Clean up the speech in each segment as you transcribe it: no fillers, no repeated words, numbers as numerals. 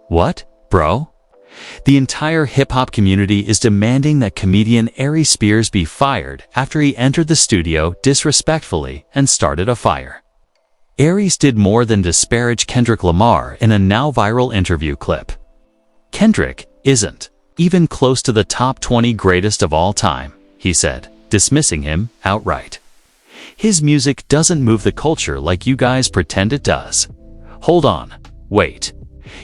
What, bro? The entire hip-hop community is demanding that comedian Aries Spears be fired after he entered the studio disrespectfully and started a fire. Aries did more than disparage Kendrick Lamar in a now-viral interview clip. Kendrick isn't even close to the top 20 greatest of all time, he said, dismissing him outright. His music doesn't move the culture like you guys pretend it does. Hold on, wait.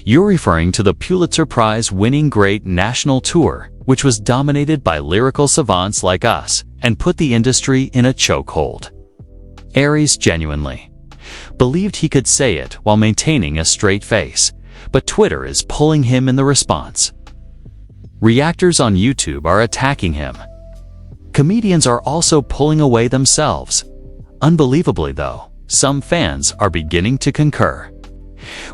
You're referring to the Pulitzer Prize-winning Great National Tour, which was dominated by lyrical savants like us and put the industry in a chokehold. Aries genuinely believed he could say it while maintaining a straight face, but Twitter is pulling him in the response. Reactors on YouTube are attacking him. Comedians are also pulling away themselves. Unbelievably though, some fans are beginning to concur.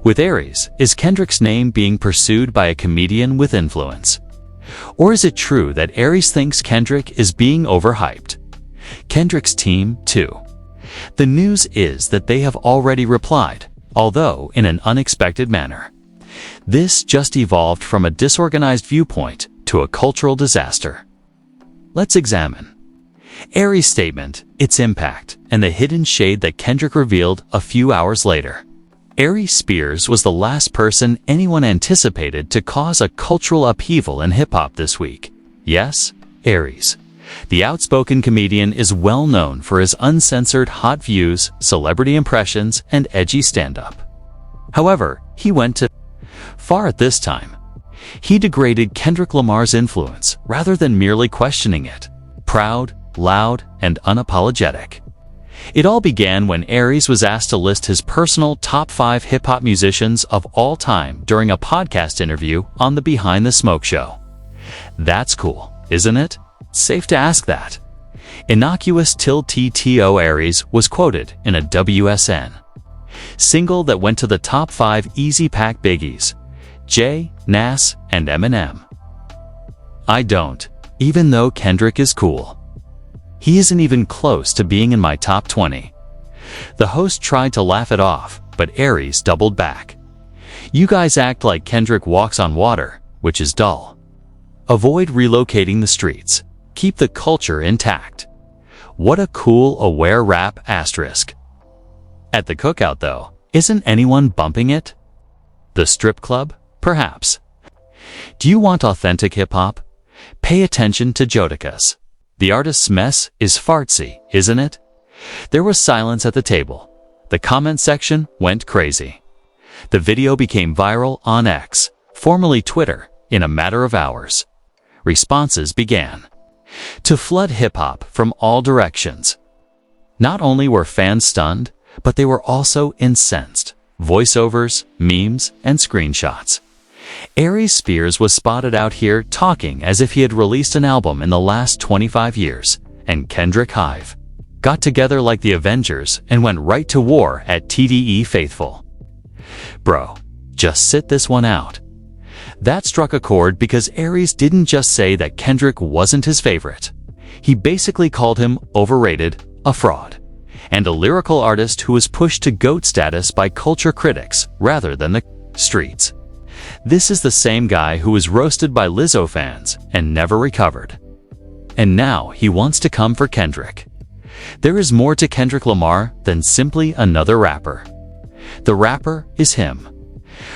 With Aries, is Kendrick's name being pursued by a comedian with influence? Or is it true that Aries thinks Kendrick is being overhyped? Kendrick's team, too. The news is that they have already replied, although in an unexpected manner. This just evolved from a disorganized viewpoint to a cultural disaster. Let's examine Aries' statement, its impact, and the hidden shade that Kendrick revealed a few hours later. Aries Spears was the last person anyone anticipated to cause a cultural upheaval in hip-hop this week. Yes, Aries. The outspoken comedian is well known for his uncensored hot views, celebrity impressions, and edgy stand-up. However, he went too far at this time. He degraded Kendrick Lamar's influence rather than merely questioning it. Proud, loud, and unapologetic. It all began when Aries was asked to list his personal top 5 hip-hop musicians of all time during a podcast interview on the Behind the Smoke show. That's cool, isn't it? Safe to ask that. Innocuous TTO Aries was quoted in a WSN single that went to the top 5 Easy Pack biggies, Jay, Nas, and Eminem. I don't, even though Kendrick is cool. He isn't even close to being in my top 20. The host tried to laugh it off, but Aries doubled back. You guys act like Kendrick walks on water, which is dull. Avoid relocating the streets. Keep the culture intact. What a cool, aware rap asterisk. At the cookout, though, isn't anyone bumping it? The strip club? Perhaps. Do you want authentic hip-hop? Pay attention to Jodicus. The artist's mess is fartsy, isn't it? There was silence at the table. The comment section went crazy. The video became viral on X, formerly Twitter, in a matter of hours. Responses began to flood hip-hop from all directions. Not only were fans stunned, but they were also incensed. Voiceovers, memes, and screenshots. Aries Spears was spotted out here talking as if he had released an album in the last 25 years, and Kendrick Hive got together like the Avengers and went right to war at TDE Faithful. Bro, just sit this one out. That struck a chord because Aries didn't just say that Kendrick wasn't his favorite. He basically called him overrated, a fraud, and a lyrical artist who was pushed to GOAT status by culture critics rather than the streets. This is the same guy who was roasted by Lizzo fans and never recovered. And now he wants to come for Kendrick. There is more to Kendrick Lamar than simply another rapper. The rapper is him.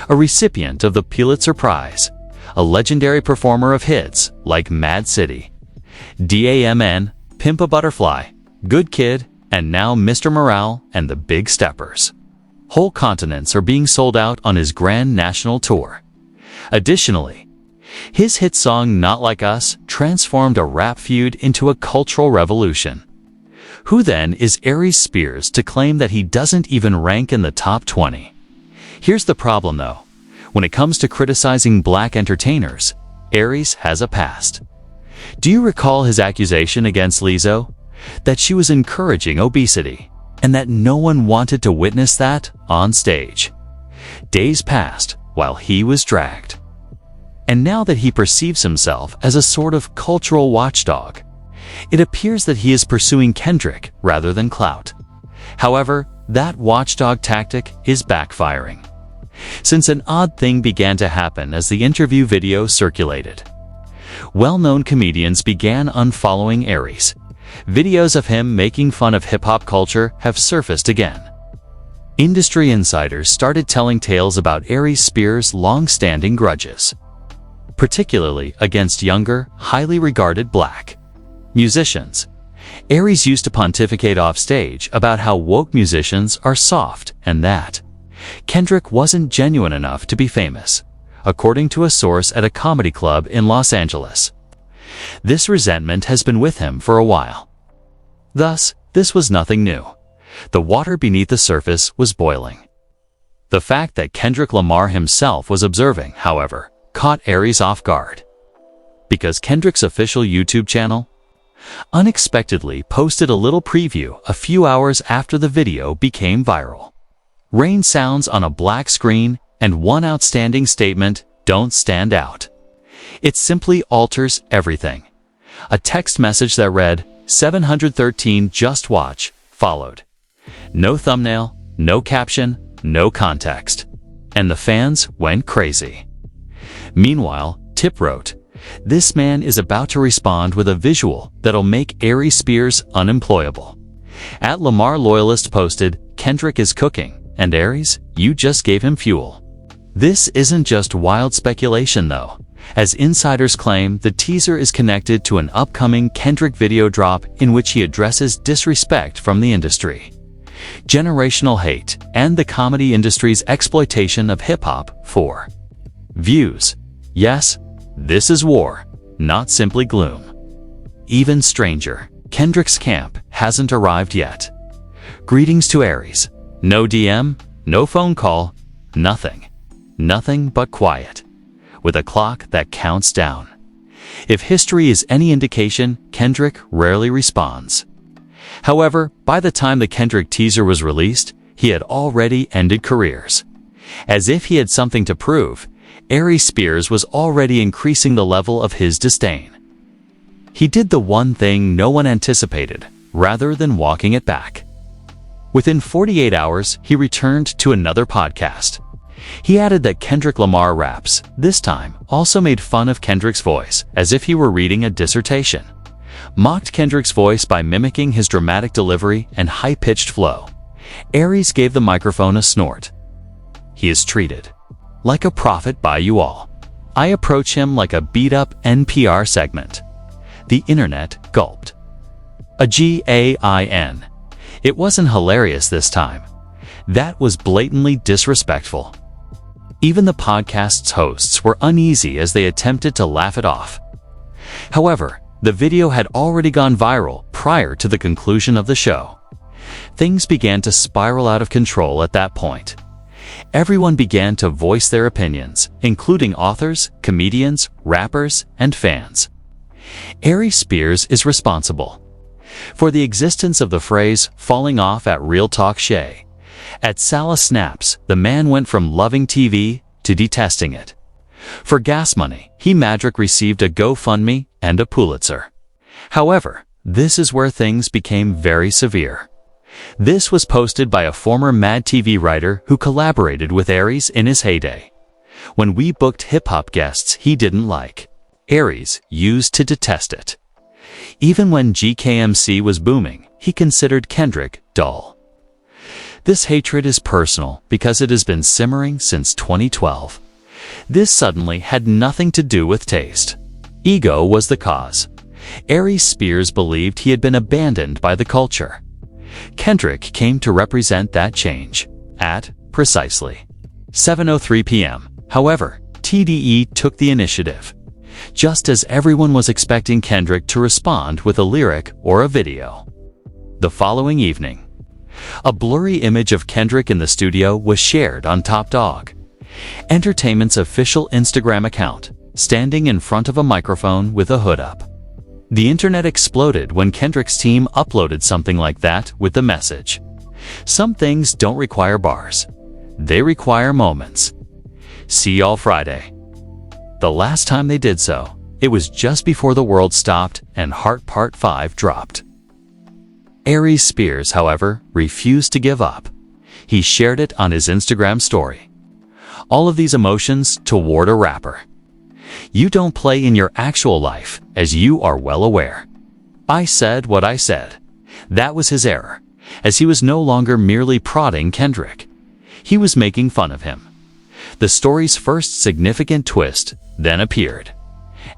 A recipient of the Pulitzer Prize, a legendary performer of hits like Mad City, DAMN, Pimp a Butterfly, Good Kid, and now Mr. Morale and the Big Steppers. Whole continents are being sold out on his grand national tour. Additionally, his hit song Not Like Us transformed a rap feud into a cultural revolution. Who then is Aries Spears to claim that he doesn't even rank in the top 20? Here's the problem though. When it comes to criticizing black entertainers, Aries has a past. Do you recall his accusation against Lizzo? That she was encouraging obesity, and that no one wanted to witness that on stage. Days passed while he was dragged. And now that he perceives himself as a sort of cultural watchdog, it appears that he is pursuing Kendrick rather than clout. However, that watchdog tactic is backfiring. since an odd thing began to happen as the interview video circulated. Well-known comedians began unfollowing Aries. Videos of him making fun of hip-hop culture have surfaced again. Industry insiders started telling tales about Aries Spears' long-standing grudges, particularly against younger, highly regarded black musicians. Aries used to pontificate offstage about how woke musicians are soft and that Kendrick wasn't genuine enough to be famous, according to a source at a comedy club in Los Angeles. This resentment has been with him for a while. Thus, this was nothing new. The water beneath the surface was boiling. The fact that Kendrick Lamar himself was observing, however, caught Aries off guard, because Kendrick's official YouTube channel unexpectedly posted a little preview a few hours after the video became viral. Rain sounds on a black screen and one outstanding statement don't stand out. It simply alters everything. A text message that read, 713 just watch, followed. No thumbnail, no caption, no context. And the fans went crazy. Meanwhile, Tip wrote, this man is about to respond with a visual that'll make Aries Spears unemployable. At Lamar Loyalist posted, Kendrick is cooking, and Aries, you just gave him fuel. This isn't just wild speculation though, as insiders claim the teaser is connected to an upcoming Kendrick video drop in which he addresses disrespect from the industry, generational hate, and the comedy industry's exploitation of hip-hop for views. Yes, this is war, not simply gloom. Even stranger, Kendrick's camp hasn't arrived yet. Greetings to Aries. No DM, no phone call, nothing. Nothing but quiet, with a clock that counts down. If history is any indication, Kendrick rarely responds. However, by the time the Kendrick teaser was released, he had already ended careers. As if he had something to prove, Aries Spears was already increasing the level of his disdain. He did the one thing no one anticipated, rather than walking it back. Within 48 hours, he returned to another podcast. He added that Kendrick Lamar raps, this time, also made fun of Kendrick's voice, as if he were reading a dissertation. Mocked Kendrick's voice by mimicking his dramatic delivery and high-pitched flow. Aries gave the microphone a snort. He is treated like a prophet by you all. I approach him like a beat-up NPR segment. The internet gulped. A GAIN. It wasn't hilarious this time. That was blatantly disrespectful. Even the podcast's hosts were uneasy as they attempted to laugh it off. However, the video had already gone viral prior to the conclusion of the show. Things began to spiral out of control at that point. Everyone began to voice their opinions, including authors, comedians, rappers, and fans. Aries Spears is responsible for the existence of the phrase falling off at Real Talk Shay. At Salah Snaps, the man went from loving TV to detesting it. For gas money, he magic received a GoFundMe and a Pulitzer. However, this is where things became very severe. This was posted by a former Mad TV writer who collaborated with Aries in his heyday. When we booked hip-hop guests he didn't like, Aries used to detest it. Even when GKMC was booming, he considered Kendrick dull. This hatred is personal because it has been simmering since 2012. This suddenly had nothing to do with taste. Ego was the cause. Aries Spears believed he had been abandoned by the culture. Kendrick came to represent that change at precisely 7:03 p.m. However, TDE took the initiative, just as everyone was expecting Kendrick to respond with a lyric or a video. The following evening, a blurry image of Kendrick in the studio was shared on Top Dog, Entertainment's official Instagram account, standing in front of a microphone with a hood up. The internet exploded when Kendrick's team uploaded something like that with the message, "Some things don't require bars. They require moments. See y'all Friday." The last time they did so, it was just before the world stopped and Heart Part 5 dropped. Aries Spears, however, refused to give up. He shared it on his Instagram story. All of these emotions toward a rapper. You don't play in your actual life, as you are well aware. I said what I said. That was his error, as he was no longer merely prodding Kendrick. He was making fun of him. The story's first significant twist then appeared.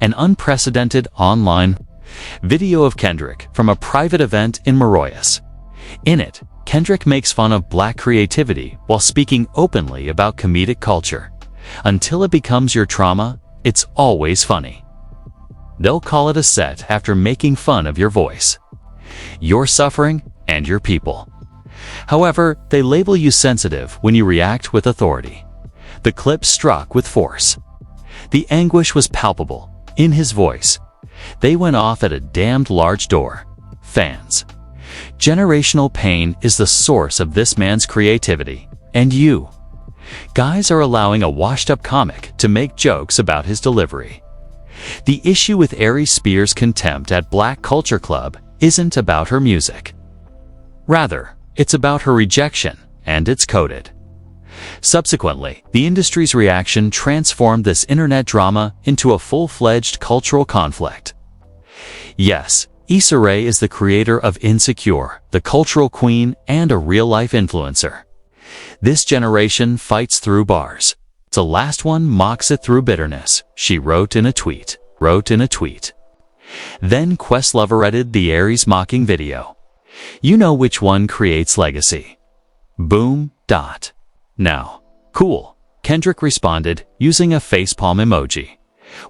An unprecedented online video of Kendrick from a private event in Mauritius. In it, Kendrick makes fun of black creativity while speaking openly about comedic culture. Until it becomes your trauma, it's always funny. They'll call it a set after making fun of your voice, your suffering, and your people. However, they label you sensitive when you react with authority. The clip struck with force. The anguish was palpable in his voice. They went off at a damned large door. Fans. Generational pain is the source of this man's creativity, and you guys are allowing a washed-up comic to make jokes about his delivery. The issue with Aries Spears' contempt at Black Culture Club isn't about her music. Rather, it's about her rejection, and it's coded. Subsequently, the industry's reaction transformed this internet drama into a full-fledged cultural conflict. Yes, Issa Rae is the creator of Insecure, the cultural queen, and a real-life influencer. This generation fights through bars. The last one mocks it through bitterness, she wrote in a tweet. Then Questlove edited the Aries mocking video. You know which one creates legacy. Boom. Now, cool, Kendrick responded using a facepalm emoji.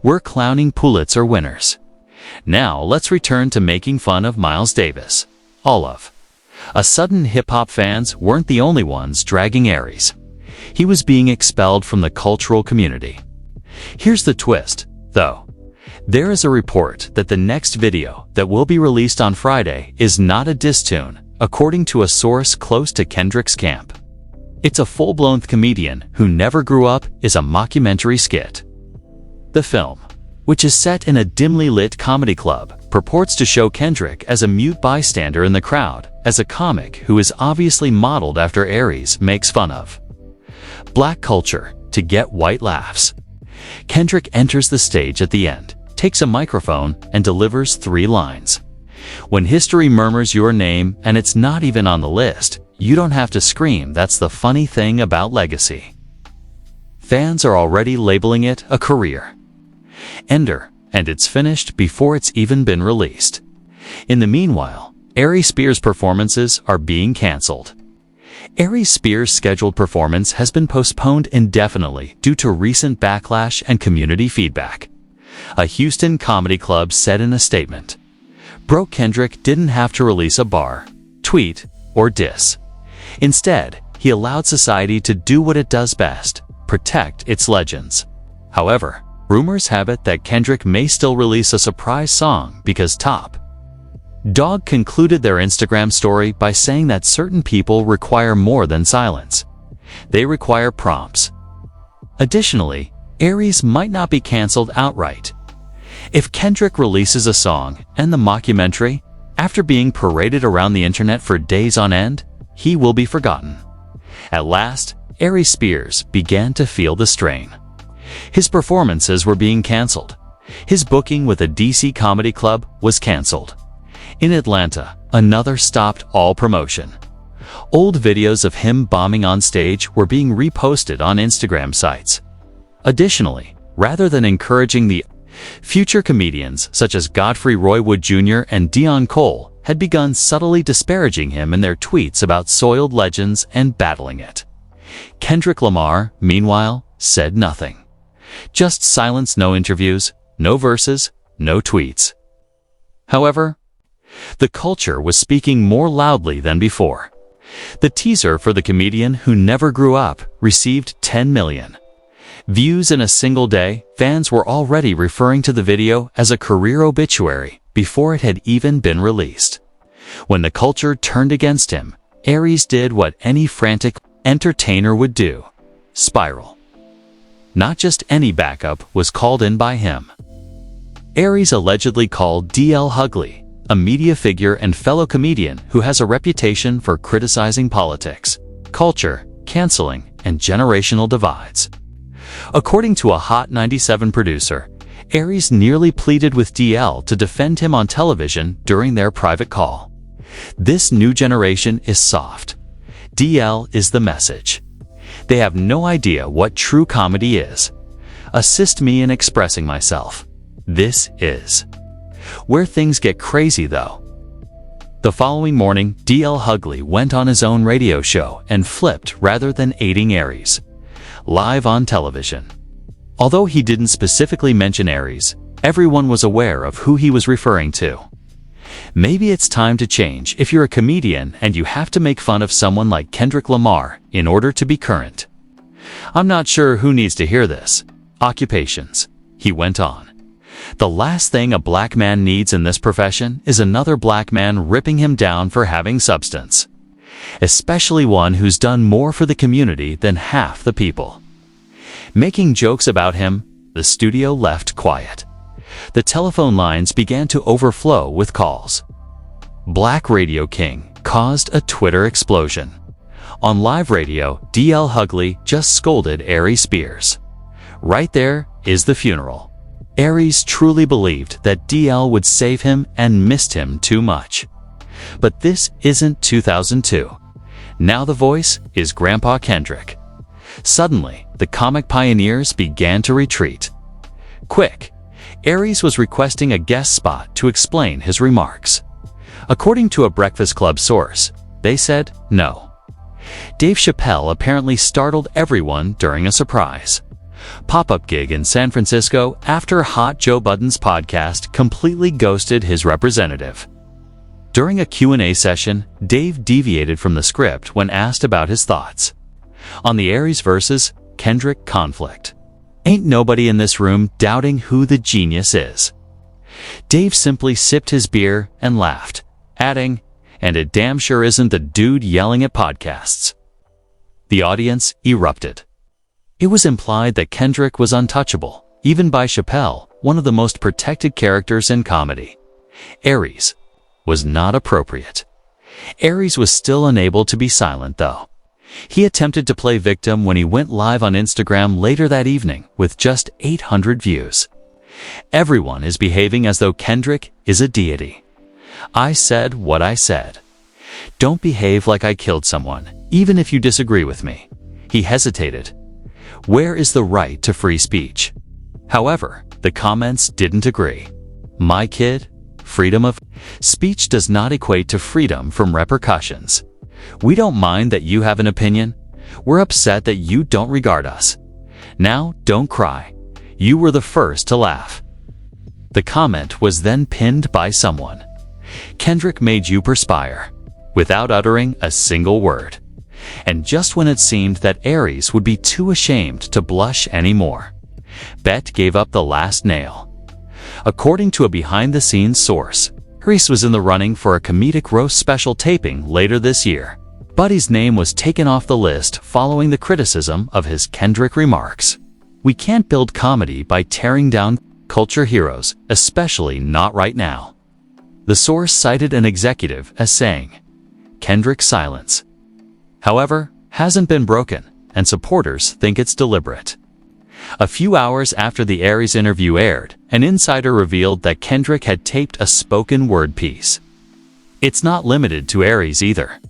We're clowning Pulitzer winners. Now let's return to making fun of Miles Davis. A sudden hip-hop fans weren't the only ones dragging Aries. He was being expelled from the cultural community. Here's the twist, though. There is a report that the next video that will be released on Friday is not a diss tune, according to a source close to Kendrick's camp. It's a full-blown comedian who never grew up is a mockumentary skit. The film, which is set in a dimly lit comedy club, purports to show Kendrick as a mute bystander in the crowd, as a comic who is obviously modeled after Aries makes fun of black culture to get white laughs. Kendrick enters the stage at the end, takes a microphone, and delivers 3 lines. When history murmurs your name and it's not even on the list, you don't have to scream. That's the funny thing about legacy. Fans are already labeling it a career ender, and it's finished before it's even been released. In the meanwhile, Aries Spears' performances are being cancelled. Aries Spears' scheduled performance has been postponed indefinitely due to recent backlash and community feedback. A Houston comedy club said in a statement, "Bro, Kendrick didn't have to release a bar, tweet, or diss. Instead, he allowed society to do what it does best, protect its legends." However, rumors have it that Kendrick may still release a surprise song because Top Dog concluded their Instagram story by saying that certain people require more than silence. They require prompts. Additionally, Aries might not be cancelled outright. If Kendrick releases a song and the mockumentary, after being paraded around the internet for days on end, he will be forgotten. At last, Aries Spears began to feel the strain. His performances were being cancelled. His booking with a DC comedy club was cancelled. In Atlanta, another stopped all promotion. Old videos of him bombing on stage were being reposted on Instagram sites. Additionally, rather than encouraging the future comedians such as Godfrey Roy Wood Jr. and Dion Cole had begun subtly disparaging him in their tweets about soiled legends and battling it. Kendrick Lamar, meanwhile, said nothing. Just silence, no interviews, no verses, no tweets. However, the culture was speaking more loudly than before. The teaser for the comedian who never grew up received 10 million views in a single day. Fans were already referring to the video as a career obituary before it had even been released. When the culture turned against him, Aries did what any frantic entertainer would do: spiral. Not just any backup was called in by him. Aries allegedly called D.L. Hughley, a media figure and fellow comedian who has a reputation for criticizing politics, culture, canceling, and generational divides. According to a Hot 97 producer, Aries nearly pleaded with DL to defend him on television during their private call. This new generation is soft. DL is the message. They have no idea what true comedy is. Assist me in expressing myself. This is where things get crazy, though. The following morning, DL Hughley went on his own radio show and flipped rather than aiding Aries. Live on television. Although he didn't specifically mention Aries, everyone was aware of who he was referring to. Maybe it's time to change if you're a comedian and you have to make fun of someone like Kendrick Lamar in order to be current. I'm not sure who needs to hear this. Occupations, he went on. The last thing a black man needs in this profession is another black man ripping him down for having substance. Especially one who's done more for the community than half the people. Making jokes about him, the studio left quiet. The telephone lines began to overflow with calls. Black Radio King caused a Twitter explosion. On live radio, DL Hughley just scolded Aries Spears. Right there is the funeral. Aries truly believed that DL would save him and missed him too much. But this isn't 2002. Now the voice is Grandpa Kendrick. Suddenly, the comic pioneers began to retreat. Quick! Aries was requesting a guest spot to explain his remarks. According to a Breakfast Club source, they said no. Dave Chappelle apparently startled everyone during a surprise pop-up gig in San Francisco after Hot Joe Budden's podcast completely ghosted his representative. During a Q&A session, Dave deviated from the script when asked about his thoughts on the Aries versus Kendrick conflict. Ain't nobody in this room doubting who the genius is. Dave simply sipped his beer and laughed, adding, "And it damn sure isn't the dude yelling at podcasts." The audience erupted. It was implied that Kendrick was untouchable, even by Chappelle, one of the most protected characters in comedy. Aries was not appropriate. Aries was still unable to be silent, though. He attempted to play victim when he went live on Instagram later that evening with just 800 views. Everyone is behaving as though Kendrick is a deity. I said what I said. Don't behave like I killed someone, even if you disagree with me. He hesitated. Where is the right to free speech? However, the comments didn't agree. My kid, freedom of speech does not equate to freedom from repercussions. We don't mind that you have an opinion. We're upset that you don't regard us. Now, don't cry. You were the first to laugh. The comment was then pinned by someone. Kendrick made you perspire, without uttering a single word. And just when it seemed that Aries would be too ashamed to blush anymore, Bet gave up the last nail. According to a behind-the-scenes source, Aries was in the running for a comedic roast special taping later this year. Buddy's name was taken off the list following the criticism of his Kendrick remarks. We can't build comedy by tearing down culture heroes, especially not right now. The source cited an executive as saying, Kendrick's silence, however, hasn't been broken, and supporters think it's deliberate. A few hours after the Aries interview aired, an insider revealed that Kendrick had taped a spoken word piece. It's not limited to Aries either.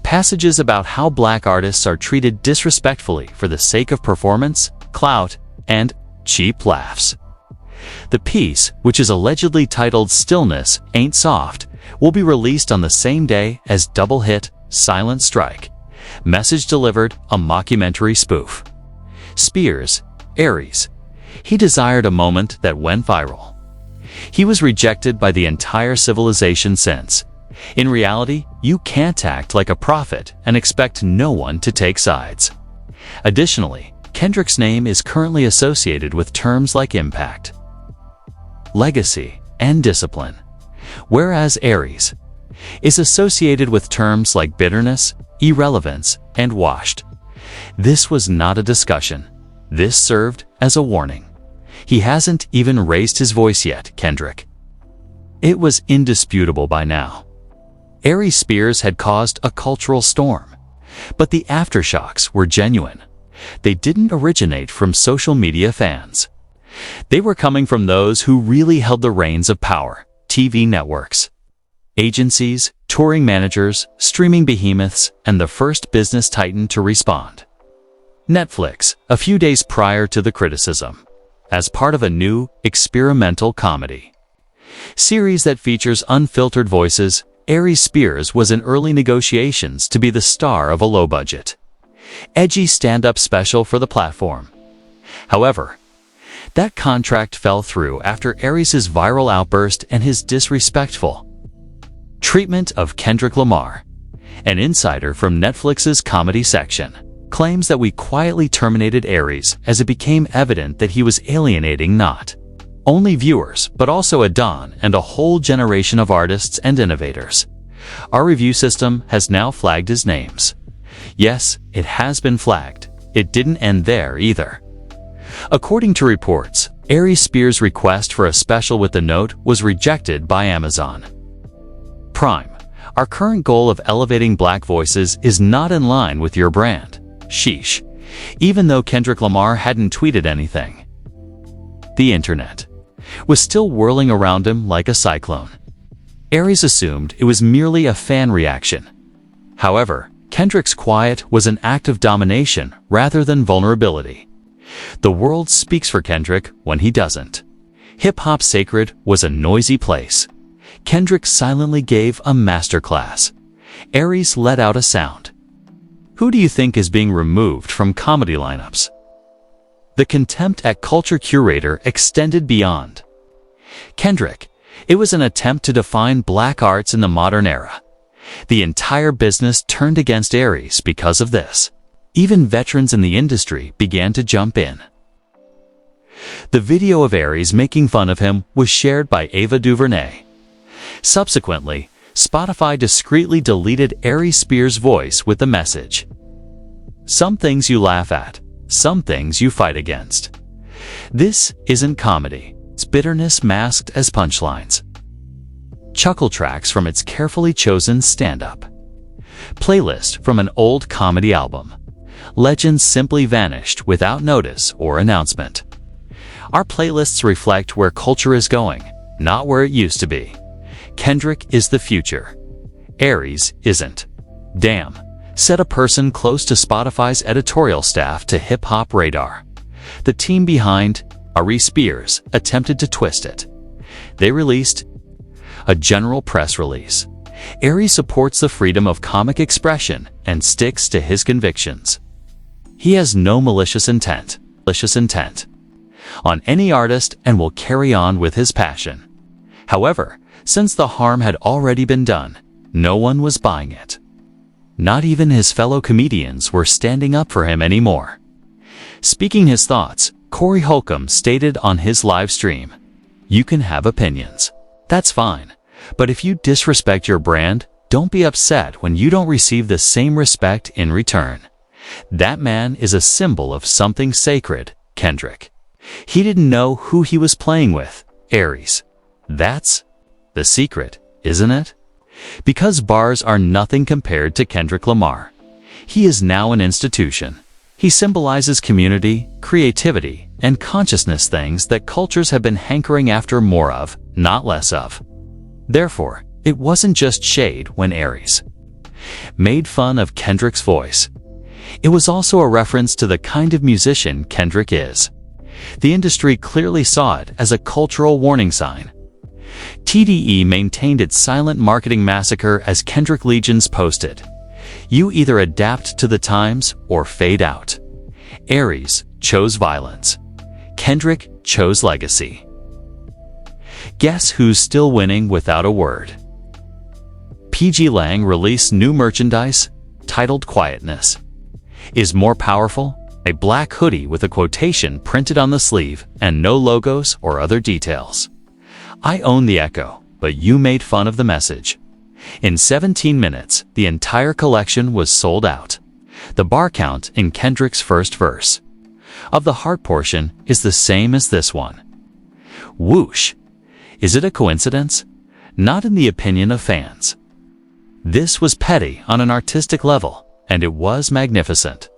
Passages about how black artists are treated disrespectfully for the sake of performance, clout, and cheap laughs. The piece, which is allegedly titled Stillness Ain't Soft, will be released on the same day as double hit Silent Strike. Message Delivered, a mockumentary spoof. Spears, Aries. He desired a moment that went viral. He was rejected by the entire civilization since. In reality, you can't act like a prophet and expect no one to take sides. Additionally, Kendrick's name is currently associated with terms like impact, legacy, and discipline, whereas Aries is associated with terms like bitterness, irrelevance, and washed. This was not a discussion. This served as a warning. He hasn't even raised his voice yet, Kendrick. It was indisputable by now. Aries Spears had caused a cultural storm, but the aftershocks were genuine. They didn't originate from social media fans. They were coming from those who really held the reins of power: TV networks, agencies, touring managers, streaming behemoths, and the first business titan to respond: Netflix, a few days prior to the criticism, as part of a new, experimental comedy series that features unfiltered voices. Aries Spears was in early negotiations to be the star of a low-budget, edgy stand-up special for the platform. However, that contract fell through after Aries' viral outburst and his disrespectful treatment of Kendrick Lamar. An insider from Netflix's comedy section claims that we quietly terminated Aries as it became evident that he was alienating not only viewers, but also a Don and a whole generation of artists and innovators. Our review system has now flagged his names. Yes, it has been flagged. It didn't end there either. According to reports, Aries Spears' request for a special with the note was rejected by Amazon Prime. Our current goal of elevating black voices is not in line with your brand. Sheesh. Even though Kendrick Lamar hadn't tweeted anything, the internet was still whirling around him like a cyclone. Aries assumed it was merely a fan reaction. However, Kendrick's quiet was an act of domination rather than vulnerability. The world speaks for Kendrick when he doesn't. Hip-hop sacred was a noisy place. Kendrick silently gave a masterclass. Aries let out a sound. Who do you think is being removed from comedy lineups? The contempt at culture curator extended beyond Kendrick. It was an attempt to define black arts in the modern era. The entire business turned against Aries because of this. Even veterans in the industry began to jump in. The video of Aries making fun of him was shared by Ava DuVernay. Subsequently, Spotify discreetly deleted Aries Spears' voice with the message: "Some things you laugh at, some things you fight against." This isn't comedy. It's bitterness masked as punchlines. Chuckle tracks from its carefully chosen stand-up playlist from an old comedy album. Legends simply vanished without notice or announcement. Our playlists reflect where culture is going, not where it used to be. Kendrick is the future. Aries isn't. Damn, said a person close to Spotify's editorial staff to Hip Hop Radar. The team behind Aries Spears attempted to twist it. They released a general press release. Aries supports the freedom of comic expression and sticks to his convictions. He has no malicious intent on any artist and will carry on with his passion. However, since the harm had already been done, no one was buying it. Not even his fellow comedians were standing up for him anymore. Speaking his thoughts, Corey Holcomb stated on his live stream, "You can have opinions. That's fine. But if you disrespect your brand, don't be upset when you don't receive the same respect in return. That man is a symbol of something sacred, Kendrick. He didn't know who he was playing with, Aries. That's the secret, isn't it? Because bars are nothing compared to Kendrick Lamar. He is now an institution. He symbolizes community, creativity, and consciousness, things that cultures have been hankering after more of, not less of. Therefore, it wasn't just shade when Aries made fun of Kendrick's voice. It was also a reference to the kind of musician Kendrick is. The industry clearly saw it as a cultural warning sign. TDE maintained its silent marketing massacre as Kendrick Legions posted, "You either adapt to the times or fade out." Aries chose violence. Kendrick chose legacy. Guess who's still winning without a word? PG Lang released new merchandise titled Quietness is More Powerful, a black hoodie with a quotation printed on the sleeve and no logos or other details. I own the echo, but you made fun of the message. In 17 minutes, the entire collection was sold out. The bar count in Kendrick's first verse of the heart portion is the same as this one. Whoosh! Is it a coincidence? Not in the opinion of fans. This was petty on an artistic level, and it was magnificent.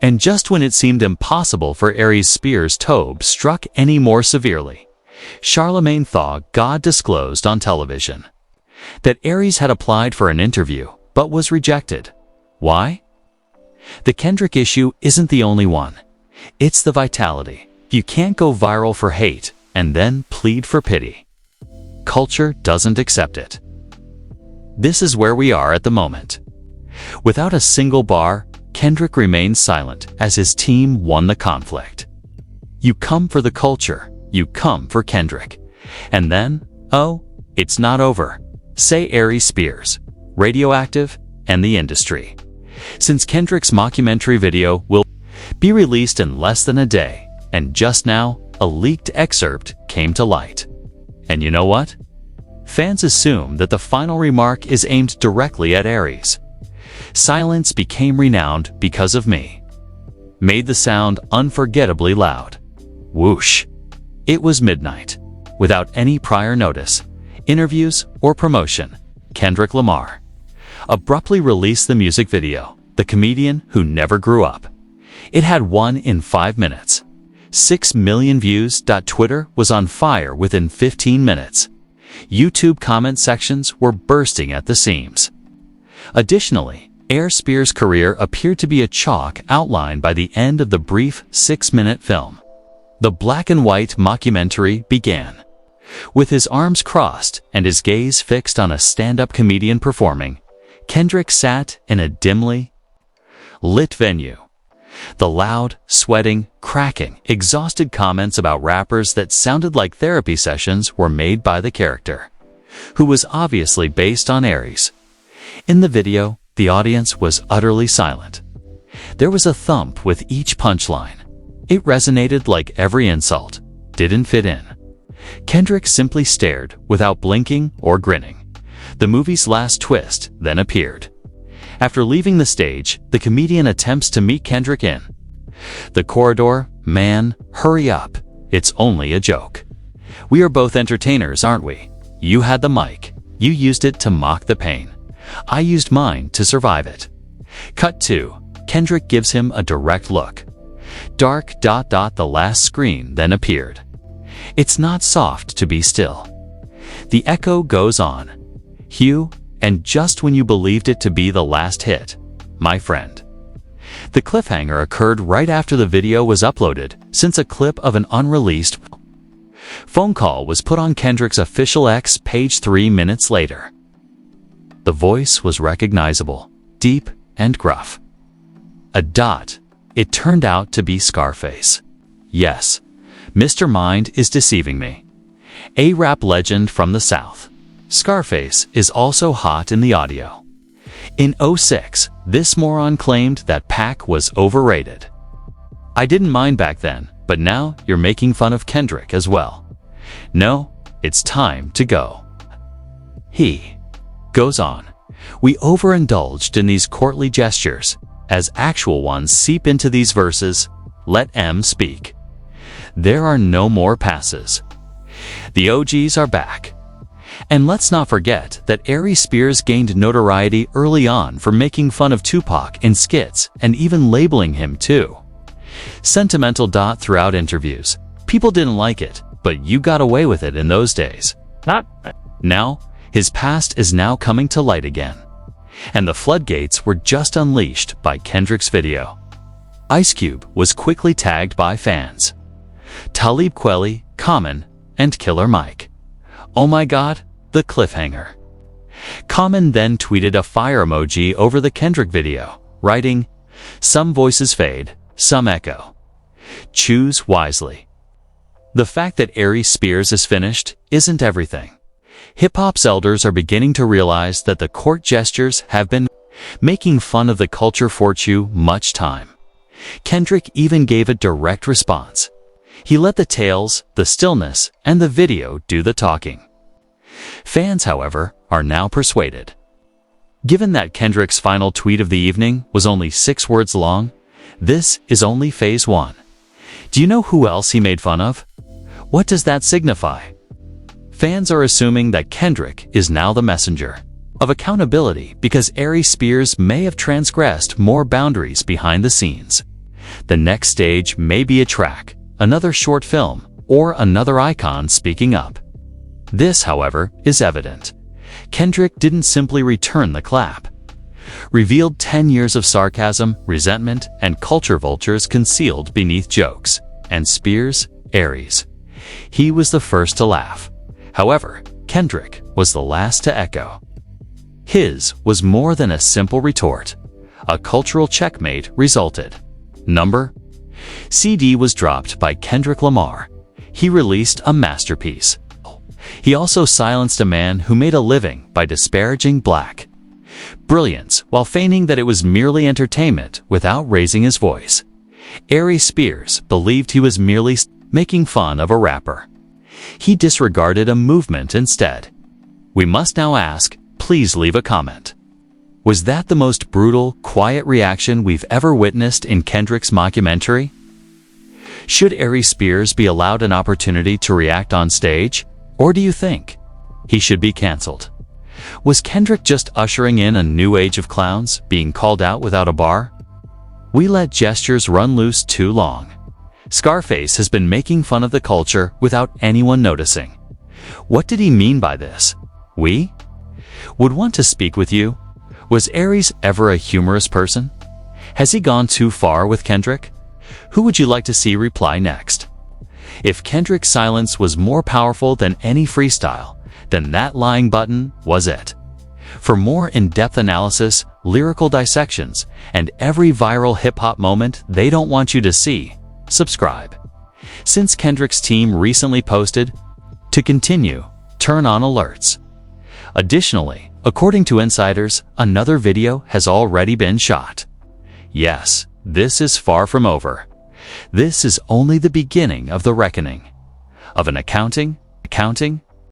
And just when it seemed impossible for Aries Spears' tobe struck any more severely, Charlemagne Thaw God disclosed on television that Aries had applied for an interview but was rejected. Why? The Kendrick issue isn't the only one. It's the vitality. You can't go viral for hate and then plead for pity. Culture doesn't accept it. This is where we are at the moment. Without a single bar, Kendrick remained silent as his team won the conflict. You come for the culture, you come for Kendrick. And then, oh, it's not over. Say Aries Spears, Radioactive, and the industry. Since Kendrick's mockumentary video will be released in less than a day, and just now, a leaked excerpt came to light. And you know what? Fans assume that the final remark is aimed directly at Aries. Silence became renowned because of me. Made the sound unforgettably loud. Whoosh. It was midnight. Without any prior notice, interviews, or promotion, Kendrick Lamar abruptly released the music video, The Comedian Who Never Grew Up. It had 1 in 5 minutes. 6 million views. Twitter was on fire within 15 minutes. YouTube comment sections were bursting at the seams. Additionally, Aries Spears' career appeared to be a chalk outline by the end of the brief 6-minute film. The black and white mockumentary began. With his arms crossed and his gaze fixed on a stand-up comedian performing, Kendrick sat in a dimly lit venue. The loud, sweating, cracking, exhausted comments about rappers that sounded like therapy sessions were made by the character, who was obviously based on Aries. In the video, the audience was utterly silent. There was a thump with each punchline. It resonated like every insult. Didn't fit in. Kendrick simply stared without blinking or grinning. The movie's last twist then appeared. After leaving the stage, the comedian attempts to meet Kendrick in the corridor. Man, hurry up. It's only a joke. We are both entertainers, aren't we? You had the mic. You used it to mock the pain. I used mine to survive it. Cut 2. Kendrick gives him a direct look. Dark. The last screen then appeared. It's not soft to be still. The echo goes on. Hugh, and just when you believed it to be the last hit, my friend. The cliffhanger occurred right after the video was uploaded, since a clip of an unreleased phone call was put on Kendrick's official X page 3 minutes later. The voice was recognizable, deep and gruff. It turned out to be Scarface. Yes, Mr. Mind is deceiving me. A rap legend from the South. Scarface is also hot in the audio. In '06, this moron claimed that Pac was overrated. I didn't mind back then, but now you're making fun of Kendrick as well. No, it's time to go. He goes on. We overindulged in these courtly gestures. As actual ones seep into these verses, let M speak. There are no more passes. The OGs are back. And let's not forget that Aries Spears gained notoriety early on for making fun of Tupac in skits and even labeling him too sentimental. Throughout interviews, people didn't like it, but you got away with it in those days. Now, his past is now coming to light again. And the floodgates were just unleashed by Kendrick's video. Ice Cube was quickly tagged by fans. Talib Kweli, Common, and Killer Mike. Oh my god, the cliffhanger. Common then tweeted a fire emoji over the Kendrick video, writing, "Some voices fade, some echo. Choose wisely." The fact that Aries Spears is finished isn't everything. Hip-hop's elders are beginning to realize that the court gestures have been making fun of the culture for too much time. Kendrick even gave a direct response. He let the tales, the stillness, and the video do the talking. Fans, however, are now persuaded. Given that Kendrick's final tweet of the evening was only 6 words long, this is only phase 1. Do you know who else he made fun of? What does that signify? Fans are assuming that Kendrick is now the messenger of accountability because Aries Spears may have transgressed more boundaries behind the scenes. The next stage may be a track, another short film, or another icon speaking up. This, however, is evident. Kendrick didn't simply return the clap. Revealed 10 years of sarcasm, resentment, and culture vultures concealed beneath jokes. And Spears, Aries. He was the first to laugh. However, Kendrick was the last to echo. His was more than a simple retort. A cultural checkmate resulted. Number: CD was dropped by Kendrick Lamar. He released a masterpiece. He also silenced a man who made a living by disparaging black. Brilliance, while feigning that it was merely entertainment without raising his voice. Aries Spears believed he was merely making fun of a rapper. He disregarded a movement instead. We must now ask, please leave a comment. Was that the most brutal, quiet reaction we've ever witnessed in Kendrick's mockumentary? Should Aries Spears be allowed an opportunity to react on stage? Or do you think he should be canceled? Was Kendrick just ushering in a new age of clowns, being called out without a bar? We let gestures run loose too long. Scarface has been making fun of the culture without anyone noticing. What did he mean by this? We would want to speak with you. Was Aries ever a humorous person? Has he gone too far with Kendrick? Who would you like to see reply next? If Kendrick's silence was more powerful than any freestyle, then that lying button was it. For more in-depth analysis, lyrical dissections, and every viral hip-hop moment they don't want you to see, subscribe. Since Kendrick's team recently posted, to continue, turn on alerts. Additionally, according to insiders, another video has already been shot. Yes, this is far from over. This is only the beginning of the reckoning. Of an accounting